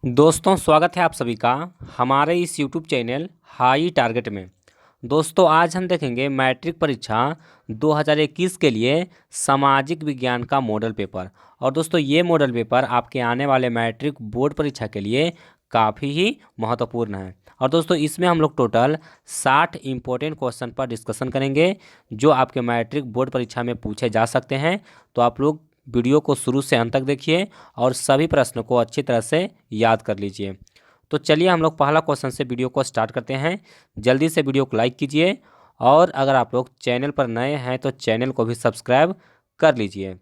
दोस्तों स्वागत है आप सभी का हमारे इस यूट्यूब चैनल हाई टारगेट में। दोस्तों आज हम देखेंगे मैट्रिक परीक्षा 2021 के लिए सामाजिक विज्ञान का मॉडल पेपर। और दोस्तों ये मॉडल पेपर आपके आने वाले मैट्रिक बोर्ड परीक्षा के लिए काफ़ी ही महत्वपूर्ण है। और दोस्तों इसमें हम लोग टोटल 60 इम्पोर्टेंट क्वेश्चन पर डिस्कशन करेंगे जो आपके मैट्रिक बोर्ड परीक्षा में पूछे जा सकते हैं। तो आप लोग वीडियो को शुरू से अंत तक देखिए और सभी प्रश्नों को अच्छी तरह से याद कर लीजिए। तो चलिए हम लोग पहला क्वेश्चन से वीडियो को स्टार्ट करते हैं। जल्दी से वीडियो को लाइक कीजिए और अगर आप लोग चैनल पर नए हैं तो चैनल को भी सब्सक्राइब कर लीजिए।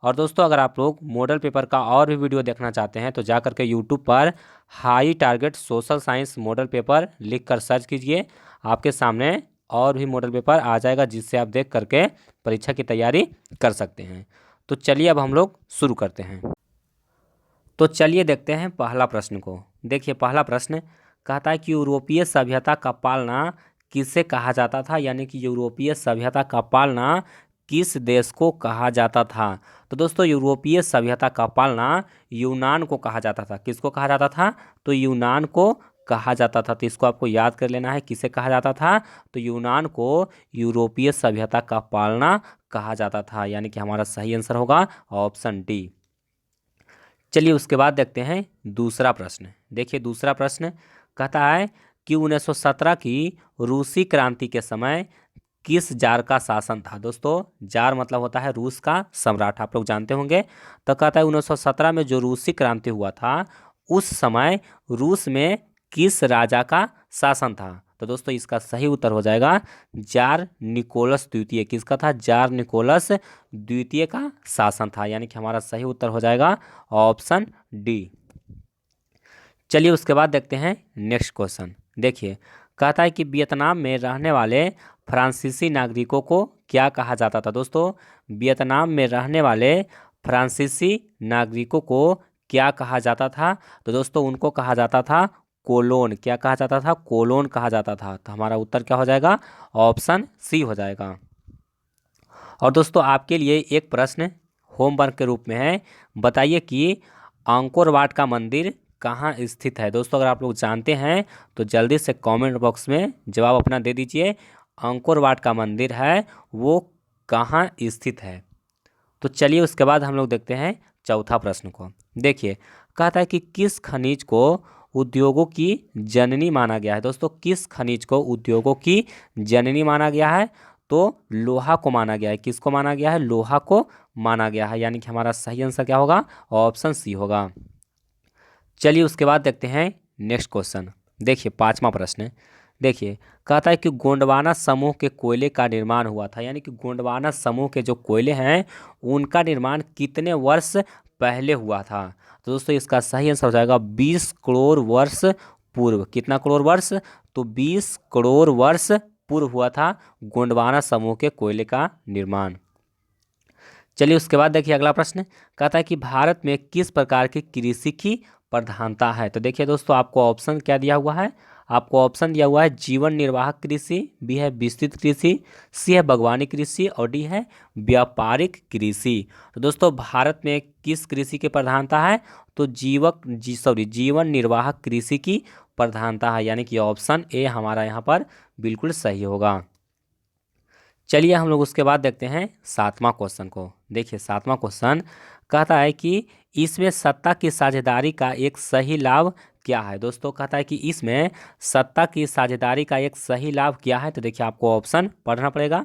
और दोस्तों अगर आप लोग मॉडल पेपर का और भी वीडियो देखना चाहते हैं तो जा करके यूट्यूब पर high target social science model paper लिख कर सर्च कीजिए। आपके सामने और भी मॉडल पेपर आ जाएगा जिससे आप देख करके परीक्षा की तैयारी कर सकते हैं। तो चलिए अब हम लोग शुरू करते हैं। तो चलिए देखते हैं पहला प्रश्न को। देखिए पहला प्रश्न कहता है कि यूरोपीय सभ्यता का पालना किसे कहा जाता था, यानी कि यूरोपीय सभ्यता का पालना किस देश को कहा जाता था। तो दोस्तों यूरोपीय सभ्यता का पालना यूनान को कहा जाता था। किसको कहा जाता था? तो यूनान को कहा जाता था। तो इसको आपको याद कर लेना है, किसे कहा जाता था? तो यूनान को यूरोपीय सभ्यता का पालना कहा जाता था, यानी कि हमारा सही आंसर होगा ऑप्शन डी। चलिए उसके बाद देखते हैं दूसरा प्रश्न। देखिए दूसरा प्रश्न कहता है कि 1917 की रूसी क्रांति के समय किस जार का शासन था। दोस्तों जार मतलब होता है रूस का सम्राट, आप लोग जानते होंगे। तो कहता है 1917 में जो रूसी क्रांति हुआ था उस समय रूस में किस राजा का शासन था। तो दोस्तों इसका सही उत्तर हो जाएगा जार निकोलस द्वितीय। किसका था? जार निकोलस द्वितीय का शासन था, यानी कि हमारा सही उत्तर हो जाएगा ऑप्शन डी। चलिए उसके बाद देखते हैं नेक्स्ट क्वेश्चन। देखिए कहता है कि वियतनाम में रहने वाले फ्रांसीसी नागरिकों को क्या कहा जाता था। दोस्तों वियतनाम में रहने वाले फ्रांसीसी नागरिकों को क्या कहा जाता था? तो दोस्तों उनको कहा जाता था कोलोन। क्या कहा जाता था? कोलोन कहा जाता था। तो हमारा उत्तर क्या हो जाएगा? ऑप्शन सी हो जाएगा। और दोस्तों आपके लिए एक प्रश्न होमवर्क के रूप में है, बताइए कि अंकोर वाट का मंदिर कहाँ स्थित है। दोस्तों अगर आप लोग जानते हैं तो जल्दी से कमेंट बॉक्स में जवाब अपना दे दीजिए। अंकोर वाट का मंदिर है वो कहाँ स्थित है। तो चलिए उसके बाद हम लोग देखते हैं चौथा प्रश्न को। देखिए कहता है कि किस खनिज को उद्योगों की जननी माना गया है। दोस्तों किस खनिज को उद्योगों की जननी माना गया है? तो लोहा को माना गया है। किसको माना गया है? लोहा को माना गया है, यानी कि हमारा सही आंसर क्या होगा? ऑप्शन सी होगा। चलिए उसके बाद देखते हैं नेक्स्ट क्वेश्चन। देखिए पांचवा प्रश्न। देखिए कहता है कि गोंडवाना समूह के कोयले का निर्माण हुआ था, यानी कि गोंडवाना समूह के जो कोयले हैं उनका निर्माण कितने वर्ष पहले हुआ था। तो दोस्तों इसका सही आंसर हो जाएगा 20 करोड़ वर्ष पूर्व। कितना करोड़ वर्ष? तो 20 करोड़ वर्ष पूर्व हुआ था गोंडवाना समूह के कोयले का निर्माण। चलिए उसके बाद देखिए अगला प्रश्न कहता है कि भारत में किस प्रकार की कृषि की प्रधानता है। तो देखिए दोस्तों आपको ऑप्शन क्या दिया हुआ है? आपको ऑप्शन दिया हुआ है जीवन निर्वाह कृषि, बी है विस्तृत कृषि, सी है बागवानी कृषि और डी है व्यापारिक कृषि। तो दोस्तों भारत में किस कृषि की प्रधानता है? तो जीवन निर्वाह कृषि की प्रधानता है, यानी कि ऑप्शन ए हमारा यहाँ पर बिल्कुल सही होगा। चलिए हम लोग उसके बाद देखते हैं सातवां क्वेश्चन को। देखिए सातवां क्वेश्चन कहता है कि इसमें सत्ता की साझेदारी का एक सही लाभ क्या है। दोस्तों कहता है कि इसमें सत्ता की साझेदारी का एक सही लाभ क्या है। तो देखिए आपको ऑप्शन पढ़ना पड़ेगा।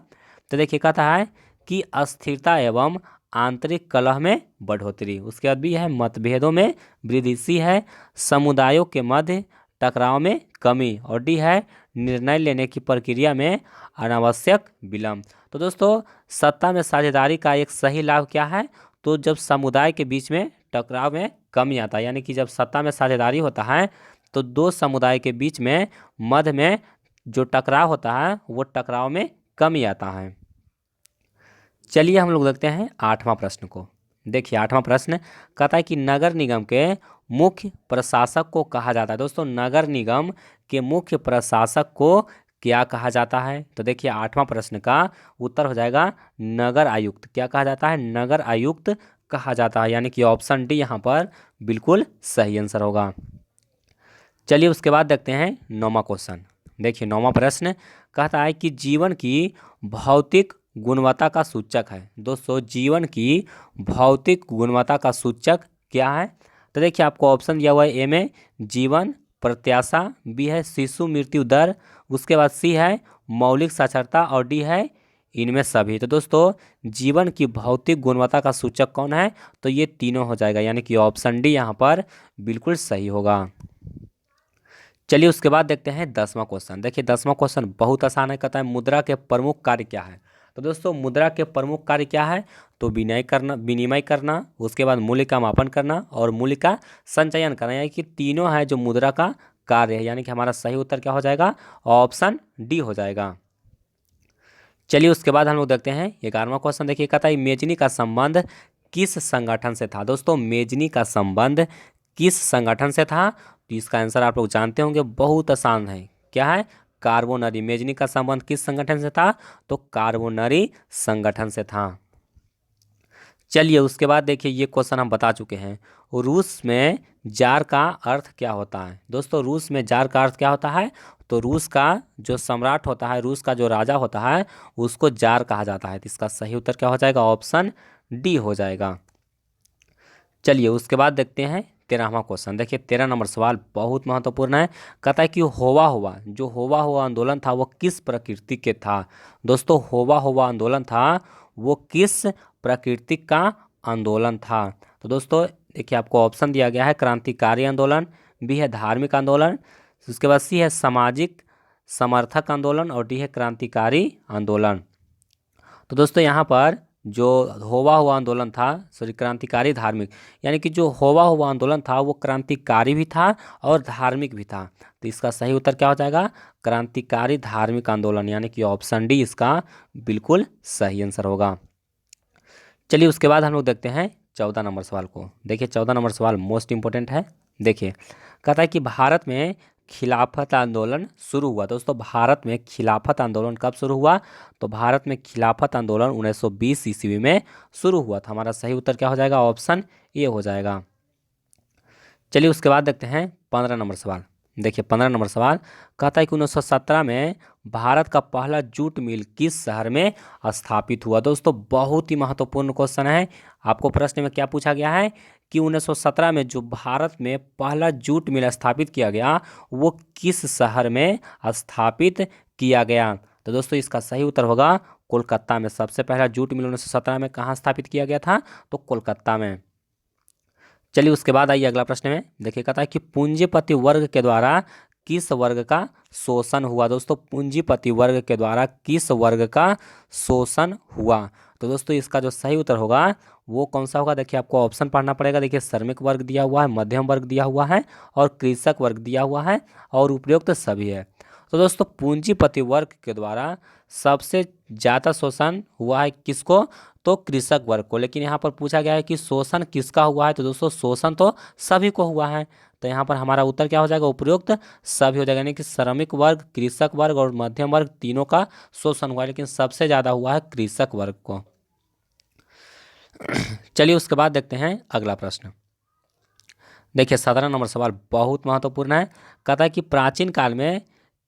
तो देखिए कहता है कि अस्थिरता एवं आंतरिक कलह में बढ़ोतरी, उसके बाद भी है मतभेदों में वृद्धि, सी है समुदायों के मध्य टकराव में कमी और डी है निर्णय लेने की प्रक्रिया में अनावश्यक विलंब। तो दोस्तों सत्ता में साझेदारी का एक सही लाभ क्या है? तो जब समुदाय के बीच में टकराव में कमी आता है, यानी कि जब सत्ता में साझेदारी होता है तो दो समुदाय के बीच में मध्य में जो टकराव होता है वो टकराव में कमी आता है। चलिए हम लोग देखते हैं आठवां प्रश्न को। देखिए आठवां प्रश्न कहता है कि नगर निगम के मुख्य प्रशासक को कहा जाता है। दोस्तों नगर निगम के मुख्य प्रशासक को क्या कहा जाता है? तो देखिए आठवां प्रश्न का उत्तर हो जाएगा नगर आयुक्त। क्या कहा जाता है? नगर आयुक्त कहा जाता है, यानी कि ऑप्शन डी यहाँ पर बिल्कुल सही आंसर होगा। चलिए उसके बाद देखते हैं 9वां क्वेश्चन। देखिए 9वां प्रश्न कहता है कि जीवन की भौतिक गुणवत्ता का सूचक है। दोस्तों जीवन की भौतिक गुणवत्ता का सूचक क्या है? तो देखिए आपको ऑप्शन दिया हुआ है, ए में जीवन प्रत्याशा, बी है शिशु मृत्यु दर, उसके बाद सी है मौलिक साक्षरता और डी है इनमें सभी। तो दोस्तों जीवन की भौतिक गुणवत्ता का सूचक कौन है? तो ये तीनों हो जाएगा, यानी कि ऑप्शन डी यहाँ पर बिल्कुल सही होगा। चलिए उसके बाद देखते हैं 10वां क्वेश्चन। देखिए 10वां क्वेश्चन बहुत आसान है, कहता है मुद्रा के प्रमुख कार्य क्या है। तो दोस्तों मुद्रा के प्रमुख कार्य क्या है? तो विनिमय करना, उसके बाद मूल्य का मापन करना और मूल्य का संचयन करना, यानी कि तीनों है जो मुद्रा का कार्य है। यानी कि हमारा सही उत्तर क्या हो जाएगा? ऑप्शन डी हो जाएगा। चलिए उसके बाद हम लोग देखते हैं 11वां क्वेश्चन। देखिए कहता है मेजनी का संबंध किस संगठन से था। दोस्तों मेजनी का संबंध किस संगठन से था? तो इसका आंसर आप लोग जानते होंगे, बहुत आसान है। क्या है? कार्बोनरी। मेजनी का संबंध किस संगठन से था? तो कार्बोनरी संगठन से था। चलिए उसके बाद देखिए ये क्वेश्चन हम बता चुके हैं। रूस में जार का अर्थ क्या होता है? दोस्तों रूस में जार का अर्थ क्या होता है? तो रूस का जो सम्राट होता है, रूस का जो राजा होता है, उसको जार कहा जाता है। तो इसका सही उत्तर क्या हो जाएगा? ऑप्शन डी हो जाएगा। चलिए उसके बाद देखते हैं 13वां क्वेश्चन। देखिए 13 नंबर सवाल बहुत महत्वपूर्ण है। कहता है कि होवा हुआ आंदोलन था वो किस प्रकृति के था। दोस्तों होवा हुआ आंदोलन था वो किस प्रकृति का आंदोलन था? तो दोस्तों देखिए आपको ऑप्शन दिया गया है, क्रांतिकारी आंदोलन, बी है धार्मिक आंदोलन, उसके बाद सी है सामाजिक समर्थक आंदोलन और डी है क्रांतिकारी आंदोलन। तो दोस्तों यहाँ पर जो होवा हुआ आंदोलन था, सॉरी क्रांतिकारी धार्मिक, यानी कि जो होवा हुआ आंदोलन था वो क्रांतिकारी भी था और धार्मिक भी था। तो इसका सही उत्तर क्या हो जाएगा? क्रांतिकारी धार्मिक आंदोलन, यानी कि ऑप्शन डी इसका बिल्कुल सही आंसर होगा। चलिए उसके बाद हम लोग देखते हैं 14 नंबर सवाल को। देखिए 14 नंबर सवाल मोस्ट इंपॉर्टेंट है। देखिए कहता है कि भारत में खिलाफत आंदोलन शुरू हुआ। दोस्तों भारत में खिलाफत आंदोलन कब शुरू हुआ? तो भारत में खिलाफत आंदोलन 1920 ईस्वी में शुरू हुआ था। हमारा सही उत्तर क्या हो जाएगा? ऑप्शन ए हो जाएगा। चलिए उसके बाद देखते हैं 15 नंबर सवाल। देखिए 15 नंबर सवाल कहता है कि 1917 में भारत का पहला जूट मिल किस शहर में स्थापित हुआ। दोस्तों बहुत ही महत्वपूर्ण क्वेश्चन है। आपको प्रश्न में क्या पूछा गया है कि 1917 में जो भारत में पहला जूट मिल स्थापित किया गया वो किस शहर में स्थापित किया गया। तो दोस्तों इसका सही उत्तर होगा कोलकाता में। सबसे पहला जूट मिल 1917 में कहाँ स्थापित किया गया था? तो कोलकाता में। चलिए उसके बाद आइए अगला प्रश्न में। देखिए कहता है कि पूंजीपति वर्ग के द्वारा किस वर्ग का शोषण हुआ। दोस्तों पूंजीपति वर्ग के द्वारा किस वर्ग का शोषण हुआ? तो दोस्तों इसका जो सही उत्तर होगा वो कौन सा होगा? देखिए आपको ऑप्शन पढ़ना पड़ेगा। देखिए श्रमिक वर्ग दिया हुआ है, मध्यम वर्ग दिया हुआ है और कृषक वर्ग दिया हुआ है और उपयुक्त सभी है। तो दोस्तों पूंजीपति वर्ग के द्वारा सबसे ज़्यादा शोषण हुआ है किसको? तो कृषक वर्ग को। लेकिन यहाँ पर पूछा गया है कि शोषण किसका हुआ है? तो दोस्तों शोषण तो सभी को हुआ है। तो यहाँ पर हमारा उत्तर क्या हो जाएगा? उपयुक्त सभी हो जाएगा, यानी कि श्रमिक वर्ग, कृषक वर्ग और मध्यम वर्ग तीनों का शोषण हुआ है, लेकिन सबसे ज़्यादा हुआ है कृषक वर्ग को। चलिए उसके बाद देखते हैं अगला प्रश्न। देखिए 17 नंबर सवाल बहुत महत्वपूर्ण है। कहता है कि प्राचीन काल में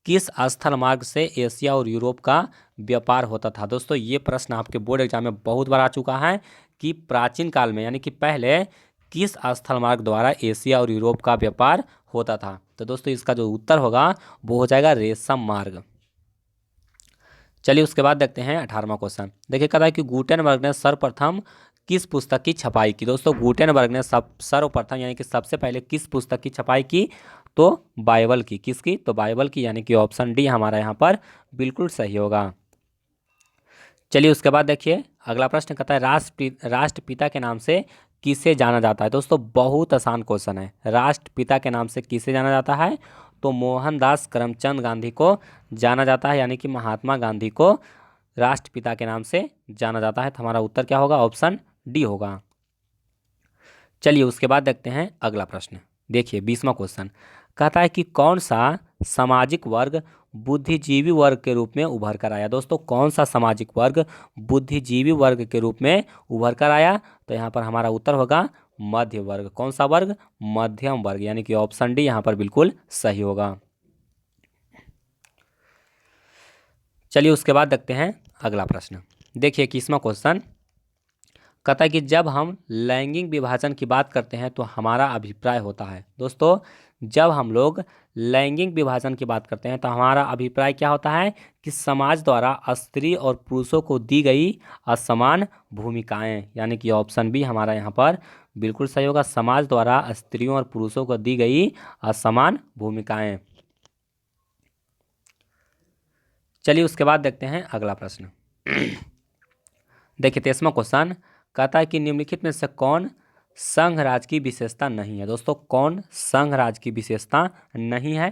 किस स्थल मार्ग से एशिया और यूरोप का व्यापार होता था। दोस्तों ये प्रश्न आपके बोर्ड एग्जाम में बहुत बार आ चुका है कि प्राचीन काल में यानी कि पहले किस स्थल मार्ग द्वारा एशिया और यूरोप का व्यापार होता था। तो दोस्तों इसका जो उत्तर होगा वो हो जाएगा रेशम मार्ग। चलिए उसके बाद देखते हैं 18वां क्वेश्चन। देखिए कहता है कि गुटेनबर्ग ने सर्वप्रथम किस पुस्तक की छपाई की। दोस्तों गुटेनबर्ग ने सर्वप्रथम यानी कि सबसे पहले किस पुस्तक की छपाई की? तो बाइबल की। किसकी? तो बाइबल की, यानी कि ऑप्शन डी हमारा यहाँ पर बिल्कुल सही होगा। चलिए उसके बाद देखिए अगला प्रश्न कहता है राष्ट्रपिता के नाम से किसे जाना जाता है। दोस्तों बहुत आसान क्वेश्चन है। राष्ट्रपिता के नाम से किसे जाना जाता है? तो मोहनदास करमचंद गांधी को जाना जाता है, यानी कि महात्मा गांधी को राष्ट्रपिता के नाम से जाना जाता है। तो हमारा उत्तर क्या होगा? ऑप्शन डी होगा। चलिए उसके बाद देखते हैं अगला प्रश्न। देखिए 20वां क्वेश्चन कहता है कि कौन सा सामाजिक वर्ग बुद्धिजीवी वर्ग के रूप में उभर कर आया। दोस्तों कौन सा सामाजिक वर्ग बुद्धिजीवी वर्ग के रूप में उभर कर आया? तो यहाँ पर हमारा उत्तर होगा मध्य वर्ग। कौन सा वर्ग? मध्यम वर्ग, यानी कि ऑप्शन डी यहाँ पर बिल्कुल सही होगा। चलिए उसके बाद देखते हैं अगला प्रश्न। देखिए 21वां क्वेश्चन कहता है कि जब हम लैंगिक विभाजन की बात करते हैं तो हमारा अभिप्राय होता है। दोस्तों जब हम लोग लैंगिक विभाजन की बात करते हैं तो हमारा अभिप्राय क्या होता है कि समाज द्वारा स्त्री और पुरुषों को दी गई असमान भूमिकाएं, यानी कि ऑप्शन बी हमारा यहाँ पर बिल्कुल सही होगा। समाज द्वारा स्त्रियों और पुरुषों को दी गई असमान भूमिकाएं। चलिए उसके बाद देखते हैं अगला प्रश्न। देखिए 23वां क्वेश्चन कहता है कि निम्नलिखित में से कौन संघ राज की विशेषता नहीं है। दोस्तों कौन संघ राज की विशेषता नहीं है?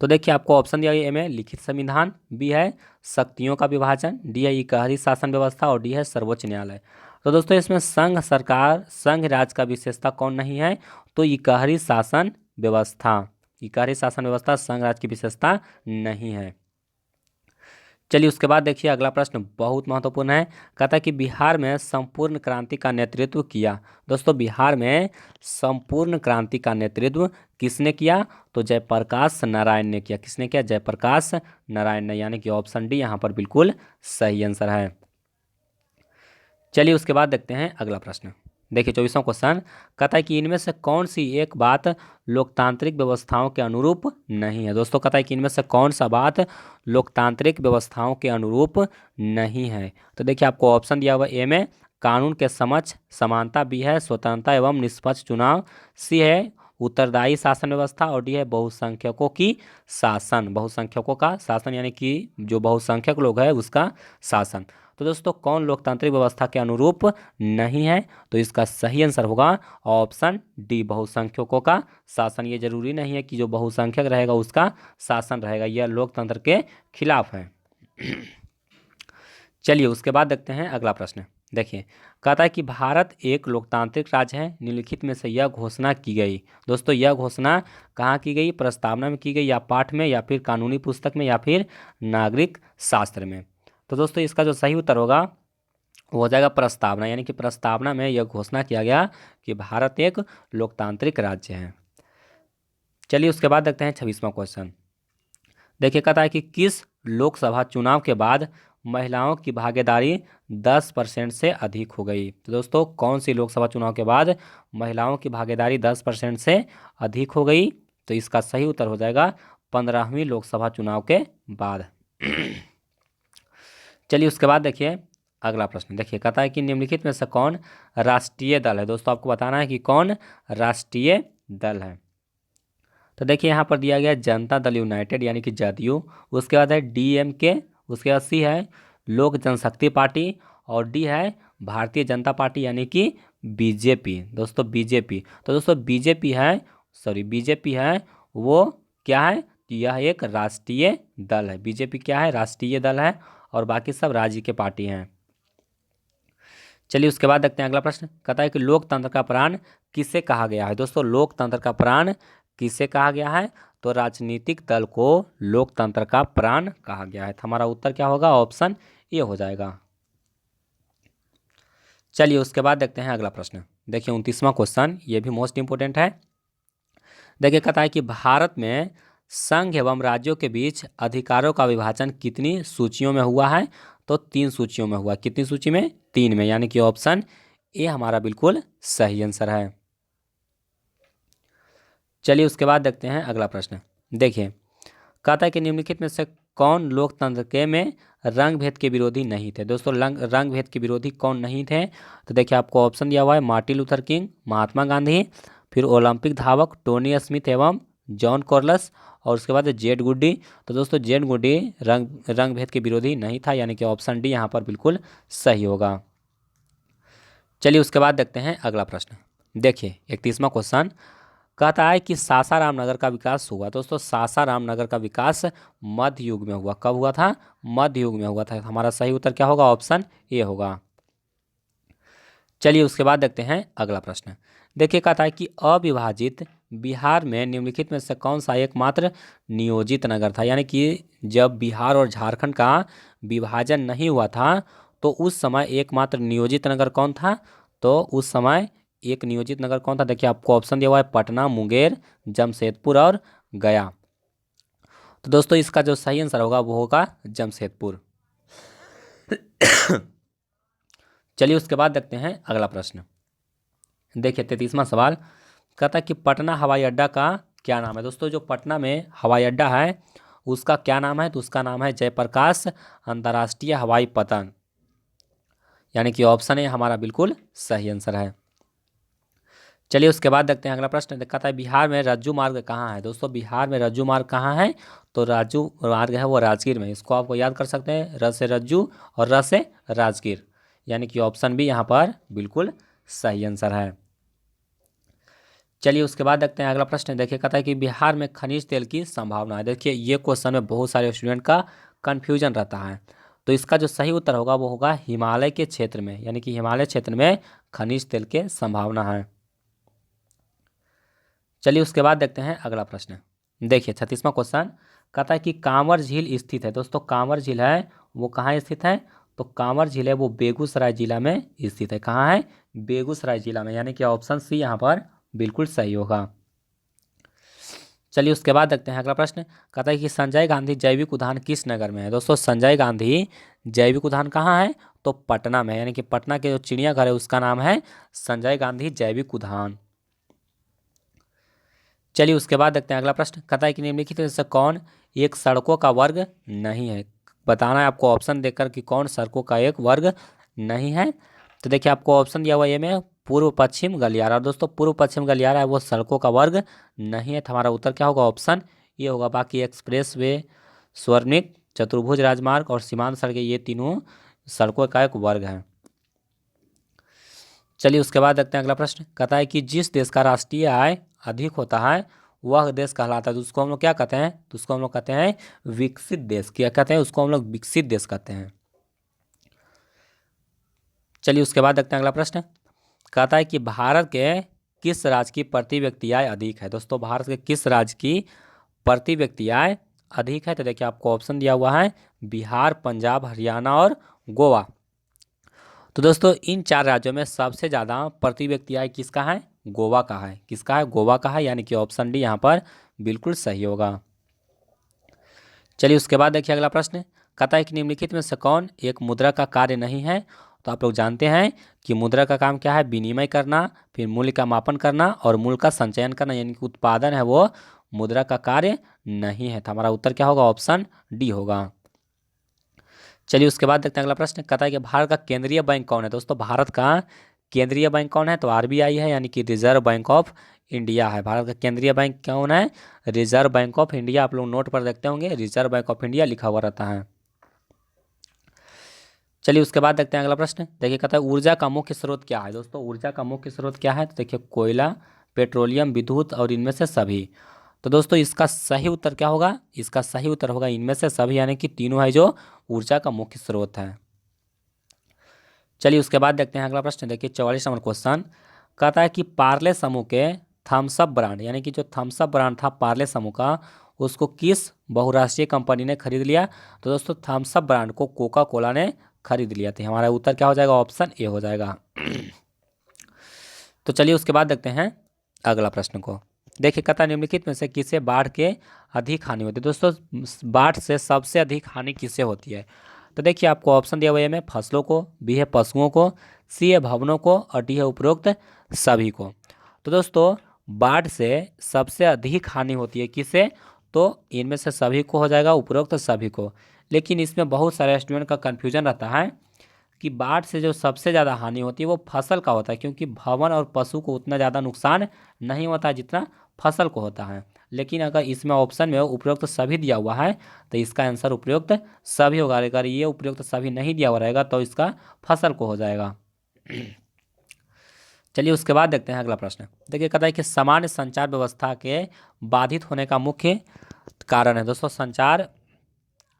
तो देखिए आपको ऑप्शन दिया गया, ए में लिखित संविधान, बी है शक्तियों का विभाजन, डी है इकहरी शासन व्यवस्था और डी है सर्वोच्च न्यायालय। तो दोस्तों इसमें संघ सरकार संघ राज का विशेषता कौन नहीं है? तो इकहरी शासन व्यवस्था। इकहरी शासन व्यवस्था संघ राज की विशेषता नहीं है। चलिए उसके बाद देखिए अगला प्रश्न बहुत महत्वपूर्ण है। कहता है कि बिहार में संपूर्ण क्रांति का नेतृत्व किया। दोस्तों बिहार में संपूर्ण क्रांति का नेतृत्व किसने किया? तो जयप्रकाश नारायण ने किया। किसने किया? जयप्रकाश नारायण ने, यानी कि ऑप्शन डी यहाँ पर बिल्कुल सही आंसर है। चलिए उसके बाद देखते हैं अगला प्रश्न। देखिए 24वां क्वेश्चन कहता है कि इनमें से कौन सी एक बात लोकतांत्रिक व्यवस्थाओं के अनुरूप नहीं है। दोस्तों कहता है कि इनमें से कौन सा बात लोकतांत्रिक व्यवस्थाओं के अनुरूप नहीं है। तो देखिए आपको ऑप्शन दिया हुआ, ए में कानून के समक्ष समानता, बी है स्वतंत्रता एवं निष्पक्ष चुनाव, सी है उत्तरदायी शासन व्यवस्था और डी है बहुसंख्यकों की शासन। बहुसंख्यकों का शासन यानी कि जो बहुसंख्यक लोग हैं उसका शासन। तो दोस्तों कौन लोकतांत्रिक व्यवस्था के अनुरूप नहीं है? तो इसका सही आंसर होगा ऑप्शन डी बहुसंख्यकों का शासन। ये जरूरी नहीं है कि जो बहुसंख्यक रहेगा उसका शासन रहेगा, यह लोकतंत्र के खिलाफ है। चलिए उसके बाद देखते हैं अगला प्रश्न। देखिए कहता है कि भारत एक लोकतांत्रिक राज्य है, निम्नलिखित में से यह घोषणा की गई। दोस्तों यह घोषणा कहाँ की गई? प्रस्तावना में की गई, या पाठ में, या फिर कानूनी पुस्तक में, या फिर नागरिक शास्त्र में। तो दोस्तों इसका जो सही उत्तर होगा वो हो जाएगा प्रस्तावना, यानी कि प्रस्तावना में यह घोषणा किया गया कि भारत एक लोकतांत्रिक राज्य है। चलिए उसके बाद देखते हैं 26वां क्वेश्चन। देखिए कहता है कि किस लोकसभा चुनाव के बाद महिलाओं की भागीदारी 10% से अधिक हो गई। तो दोस्तों कौन सी लोकसभा चुनाव के बाद महिलाओं की भागीदारी 10% से अधिक हो गई? तो इसका सही उत्तर हो जाएगा 15वीं लोकसभा चुनाव के बाद। चलिए उसके बाद देखिए अगला प्रश्न। देखिए कहता है कि निम्नलिखित में से कौन राष्ट्रीय दल है। दोस्तों आपको बताना है कि कौन राष्ट्रीय दल है। तो देखिए यहाँ पर दिया गया जनता दल यूनाइटेड यानी कि जदयू, उसके बाद है डीएमके, उसके बाद सी है लोक जनशक्ति पार्टी और डी है भारतीय जनता पार्टी यानी कि बीजेपी। दोस्तों बीजेपी, तो दोस्तों बीजेपी है वो क्या है? यह एक राष्ट्रीय दल है। बीजेपी क्या है? राष्ट्रीय दल है और बाकी सब राज्य के पार्टी हैं। चलिए उसके बाद देखते हैं अगला प्रश्न। कहता है कि लोकतंत्र का प्राण किसे कहा गया है। दोस्तों लोकतंत्र का प्राण किसे कहा गया है? तो राजनीतिक दल को लोकतंत्र का प्राण कहा गया है। तो हमारा उत्तर क्या होगा? ऑप्शन ए हो जाएगा। चलिए उसके बाद देखते हैं अगला प्रश्न। देखिए 29वां क्वेश्चन, ये भी मोस्ट इंपोर्टेंट है। देखिए कहता है कि भारत में संघ एवं राज्यों के बीच अधिकारों का विभाजन कितनी सूचियों में हुआ है? तो 3 सूचियों में हुआ। कितनी सूची में? 3 में, यानी कि ऑप्शन ए हमारा बिल्कुल सही आंसर है। चलिए उसके बाद देखते हैं अगला प्रश्न। देखिए कहता है कि निम्नलिखित में से कौन लोकतंत्र के में रंग भेद के विरोधी नहीं थे। दोस्तों रंग भेद के विरोधी कौन नहीं थे? तो देखिए आपको ऑप्शन दिया हुआ है Martin Luther king, Mahatma Gandhi, फिर ओलंपिक धावक टोनी स्मिथ एवं जॉन कॉर्लस और उसके बाद जेड गुडी। तो दोस्तों जेड गुडी रंग भेद के विरोधी नहीं था, यानी कि ऑप्शन डी यहाँ पर बिल्कुल सही होगा। चलिए उसके बाद देखते हैं अगला प्रश्न। देखिए 31वां क्वेश्चन कहता है कि सासाराम नगर का विकास हुआ। दोस्तों सासाराम नगर का विकास मध्य युग में हुआ। कब हुआ था? मध्य युग में हुआ था। हमारा सही उत्तर क्या होगा? ऑप्शन ए होगा। चलिए उसके बाद देखते हैं अगला प्रश्न। देखिए कहता है कि अविभाजित बिहार में निम्नलिखित में से कौन सा एकमात्र नियोजित नगर था। यानी कि जब बिहार और झारखंड का विभाजन नहीं हुआ था तो उस समय एकमात्र नियोजित नगर कौन था? तो उस समय एक नियोजित नगर कौन था? देखिए आपको ऑप्शन दिया हुआ है पटना, मुंगेर, जमशेदपुर और गया। तो दोस्तों इसका जो सही आंसर होगा वो होगा जमशेदपुर। चलिए उसके बाद देखते हैं अगला प्रश्न। देखिए 33वां सवाल कहता है कि पटना हवाई अड्डा का क्या नाम है? दोस्तों जो पटना में हवाई अड्डा है उसका क्या नाम है? तो उसका नाम है जयप्रकाश अंतर्राष्ट्रीय हवाई पतन, यानी कि ऑप्शन ए हमारा बिल्कुल सही आंसर है। चलिए उसके बाद देखते हैं अगला प्रश्न। कहता है बिहार में रज्जू मार्ग कहाँ है? दोस्तों बिहार में रज्जू मार्ग कहाँ है? तो रज्जू मार्ग है वो राजगीर में। इसको आपको याद कर सकते हैं, र से रज्जू और र से राजगीर, यानी कि ऑप्शन बी यहाँ पर बिल्कुल सही आंसर है। चलिए उसके बाद देखते हैं अगला प्रश्न। देखिए कहता है कि बिहार में खनिज तेल की संभावना है। देखिए ये क्वेश्चन में बहुत सारे स्टूडेंट का कन्फ्यूजन रहता है, तो इसका जो सही उत्तर होगा वो होगा हिमालय के क्षेत्र में, यानी कि हिमालय क्षेत्र में खनिज तेल के संभावना है। चलिए उसके बाद देखते हैं अगला प्रश्न। देखिए 36वां क्वेश्चन कहता है कि कांवर झील स्थित है। दोस्तों कांवर झील है वो कहाँ स्थित है? तो कांवर झील है वो बेगूसराय जिला में स्थित है। कहाँ है? बेगूसराय जिला में, यानी कि ऑप्शन सी यहाँ पर बिल्कुल सही होगा। चलिए उसके बाद देखते हैं अगला प्रश्न। कहता है कि संजय गांधी जैविक उद्यान किस नगर में है? दोस्तों संजय गांधी जैविक उद्यान कहाँ है? तो पटना में, यानी कि पटना के जो चिड़ियाघर है उसका नाम है संजय गांधी जैविक उद्यान। चलिए उसके बाद देखते हैं अगला प्रश्न। कहता है कि निम्नलिखित में से कौन एक सड़कों का वर्ग नहीं है? बताना है आपको ऑप्शन देकर कि कौन सड़कों का एक वर्ग नहीं है। तो देखिए आपको ऑप्शन दिया हुआ है में पूर्व पश्चिम गलियारा, और दोस्तों पूर्व पश्चिम गलियारा है वो सड़कों का वर्ग नहीं है, तो हमारा उत्तर क्या होगा? ऑप्शन ये होगा। बाकी एक्सप्रेस वे, स्वर्णिक, चतुर्भुज राजमार्ग और सीमांत सड़कें ये तीनों सड़कों का एक वर्ग है। चलिए उसके बाद देखते हैं अगला प्रश्न। कहता है कि जिस देश का राष्ट्रीय आय अधिक होता है वह देश कहलाता है। तो उसको हम लोग क्या कहते हैं? तो उसको हम लोग कहते हैं विकसित देश। क्या कहते हैं? उसको हम लोग विकसित देश कहते हैं। चलिए उसके बाद देखते हैं अगला प्रश्न। कहता है कि भारत के किस राज्य की प्रति व्यक्ति आय अधिक है? दोस्तों भारत के किस राज्य की प्रति व्यक्ति आय अधिक है? तो देखिए आपको ऑप्शन दिया हुआ है बिहार, पंजाब, हरियाणा और गोवा। तो दोस्तों इन चार राज्यों में सबसे ज़्यादा प्रति व्यक्ति आय किसका है? गोवा का है। किसका है? गोवा का है, यानी कि ऑप्शन डी यहाँ पर बिल्कुल सही होगा। चलिए उसके बाद देखिए अगला प्रश्न। कहता है कि निम्नलिखित में से कौन एक मुद्रा का कार्य नहीं है? तो आप लोग जानते हैं कि मुद्रा का काम क्या है? विनिमय करना, फिर मूल्य का मापन करना और मूल्य का संचयन करना, यानी कि उत्पादन है वो मुद्रा का कार्य नहीं है। तो हमारा उत्तर क्या होगा? ऑप्शन डी होगा। चलिए उसके बाद देखते हैं अगला प्रश्न। कहता है कि भारत का केंद्रीय बैंक कौन है? दोस्तों भारत का केंद्रीय बैंक कौन है? तो आरबीआई है, यानी कि रिजर्व बैंक ऑफ इंडिया है। भारत का केंद्रीय बैंक कौन है? Reserve bank of India. आप लोग नोट पर देखते होंगे रिजर्व बैंक ऑफ इंडिया लिखा हुआ रहता है। चलिए उसके बाद देखते हैं अगला प्रश्न। देखिए कहता है ऊर्जा का मुख्य स्रोत क्या है? दोस्तों ऊर्जा का मुख्य स्रोत क्या है? तो देखिए कोयला, पेट्रोलियम, विद्युत और इनमें से सभी। तो दोस्तों इसका सही उत्तर क्या होगा? इसका सही उत्तर होगा इनमें से सभी, यानी कि तीनों है जो ऊर्जा का मुख्य स्रोत है। चलिए उसके बाद देखते हैं अगला प्रश्न। देखिए 44 नंबर क्वेश्चन। कहता है कि पार्ले समूह के थम्सअप ब्रांड, यानी कि जो थम्सअप ब्रांड था पार्ले समूह का, उसको किस बहुराष्ट्रीय कंपनी ने खरीद लिया? तो दोस्तों थम्सअप ब्रांड को कोका कोला ने खरीद लिया था। हमारा उत्तर क्या हो जाएगा? ऑप्शन ए हो जाएगा। तो चलिए उसके बाद देखते हैं अगला प्रश्न को। देखिए कहता है निम्नलिखित में से किसे बाढ़ के अधिक हानि होती है? दोस्तों बाढ़ से सबसे अधिक हानि किससे होती है? तो देखिए आपको ऑप्शन दिया हुआ है में फसलों को, बी है पशुओं को, सी है भवनों को और डी है उपरोक्त सभी को। तो दोस्तों बाढ़ से सबसे अधिक हानि होती है किससे? तो इनमें से सभी को हो जाएगा, उपरोक्त सभी को। लेकिन इसमें बहुत सारे स्टूडेंट का कन्फ्यूजन रहता है कि बाढ़ से जो सबसे ज़्यादा हानि होती है वो फसल का होता है, क्योंकि भवन और पशु को उतना ज़्यादा नुकसान नहीं होता है जितना फसल को होता है। लेकिन अगर इसमें ऑप्शन में उपरोक्त सभी दिया हुआ है तो इसका आंसर उपरोक्त सभी होगा। अगर ये उपरोक्त सभी नहीं दिया हुआ रहेगा तो इसका फसल को हो जाएगा। चलिए उसके बाद देखते हैं अगला प्रश्न। देखिए कहता है कि सामान्य संचार व्यवस्था के बाधित होने का मुख्य कारण है। दोस्तों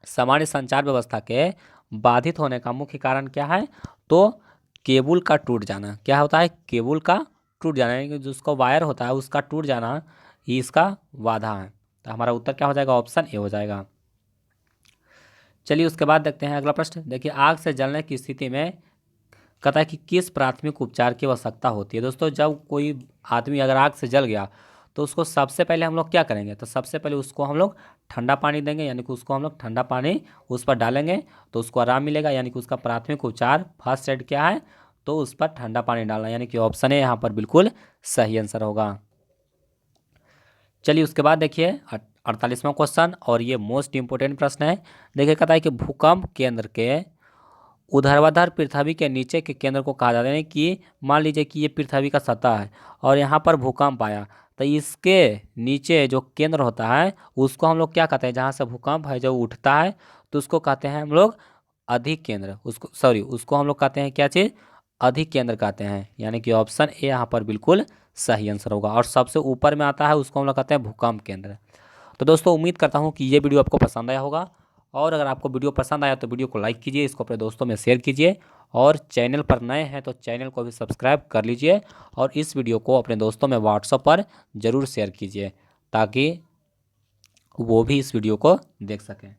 सामान्य संचार व्यवस्था के बाधित होने का मुख्य कारण क्या है? तो केबल का टूट जाना। क्या होता है? केबल का टूट जाना, यानी कि जिसको वायर होता है उसका टूट जाना ही इसका बाधा है। तो हमारा उत्तर क्या हो जाएगा? ऑप्शन ए हो जाएगा। चलिए उसके बाद देखते हैं अगला प्रश्न। देखिए आग से जलने की स्थिति में कहता है कि किस प्राथमिक उपचार की आवश्यकता होती है। दोस्तों जब कोई आदमी अगर आग से जल गया तो उसको सबसे पहले हम लोग क्या करेंगे, तो सबसे पहले उसको हम लोग ठंडा पानी देंगे, यानी कि उसको हम लोग ठंडा पानी उस पर डालेंगे तो उसको आराम मिलेगा, यानी कि उसका प्राथमिक उपचार फर्स्ट एड क्या है, तो उस पर ठंडा पानी डालना, यानी कि ऑप्शन है यहाँ पर बिल्कुल सही आंसर होगा। चलिए उसके बाद देखिए 48वां क्वेश्चन, और ये मोस्ट इंपोर्टेंट प्रश्न है। देखिए कहता है कि भूकंप केंद्र के ऊर्ध्वाधर पृथ्वी के नीचे के केंद्र को कहा जाता है, कि मान लीजिए कि ये पृथ्वी का सतह है और यहाँ पर भूकंप आया, तो इसके नीचे जो केंद्र होता है उसको हम लोग क्या कहते हैं, जहाँ से भूकंप है जो उठता है तो उसको कहते हैं हम लोग अधिक केंद्र, उसको सॉरी उसको हम लोग कहते हैं क्या चीज़, अधिक केंद्र कहते हैं, यानी कि ऑप्शन ए यहाँ पर बिल्कुल सही आंसर होगा। और सबसे ऊपर में आता है उसको हम लोग कहते हैं भूकंप केंद्र। तो दोस्तों उम्मीद करता हूँ कि ये वीडियो आपको पसंद आया होगा, और अगर आपको वीडियो पसंद आया तो वीडियो को लाइक कीजिए, इसको अपने दोस्तों में शेयर कीजिए, और चैनल पर नए हैं तो चैनल को भी सब्सक्राइब कर लीजिए, और इस वीडियो को अपने दोस्तों में व्हाट्सएप पर ज़रूर शेयर कीजिए ताकि वो भी इस वीडियो को देख सकें।